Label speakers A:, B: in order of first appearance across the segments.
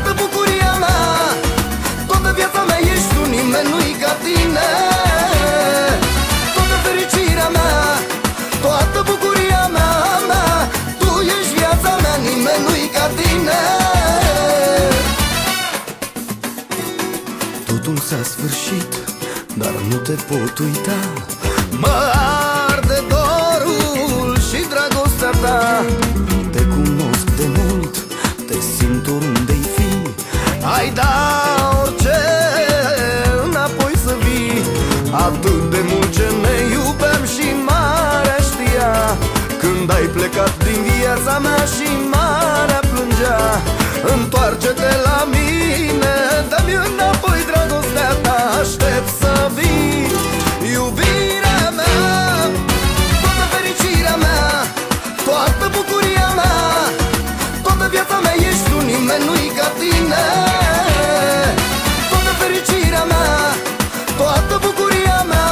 A: toată bucuria mea, toată viața mea ești tu, nimeni nu-i ca tine. Toată fericirea mea, toată bucuria mea, tu ești viața mea, nimeni nu-i ca tine. Totul s-a sfârșit, dar nu te pot uita. Mă arde dorul și dragostea ta. Te cunosc de mult, te simt oriunde-i fi. Ai da orice înapoi să vii. Atât de mult ce ne iubeam și marea știa. Când ai plecat din viața mea și marea plângea. Întoarce-te la mine, dă-mi înapoi dragostea ta. Aștept să vii, iubirea mea, toată fericirea mea, toată bucuria mea, toată viața mea ești tu, nimeni nu-i ca tine. Toată fericirea mea, toată bucuria mea,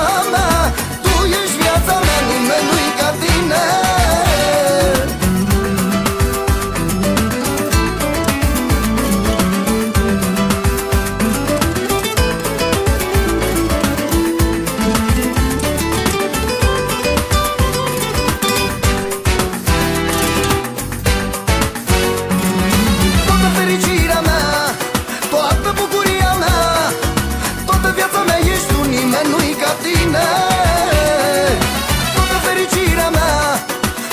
A: tu ești viața mea, nimeni nu-i ca tine. Toată fericirea mea,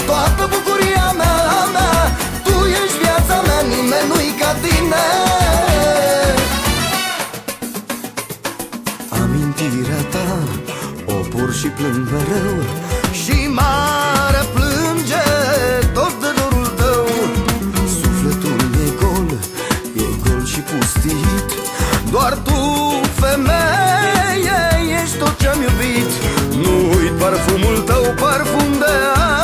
A: toată bucuria mea, tu ești viața mea, nimeni nu-i ca tine. Amintirea ta o pur și plâng mereu. Și marea plânge tot de dorul tău. Sufletul e gol și pustit. Doar tu, femeie, ești tot ce-am iubit. Nu uit parfumul tău, parfum de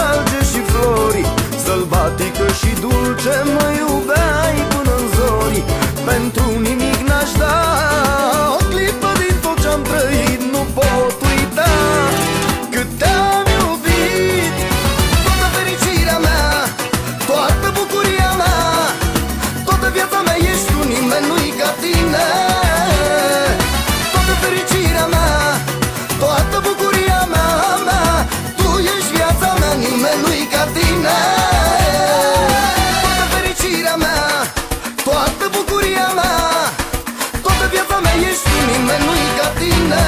A: alge și flori. Sălbatică și dulce, mă iubeai până-n zori. Pentru nimic n-aș da o clipă din tot ce-am trăit. Nu pot uita cât te-am iubit. Toată fericirea mea, toată bucuria mea, toată viața mea ești tu, nimeni nu-i ca tine. Toată fericirea mea, toată bucuria mea, tu ești viața mea, nimeni nu-i ca tine. Toată fericirea mea, toată bucuria mea, toată viața mea ești tu, nimeni nu-i ca tine.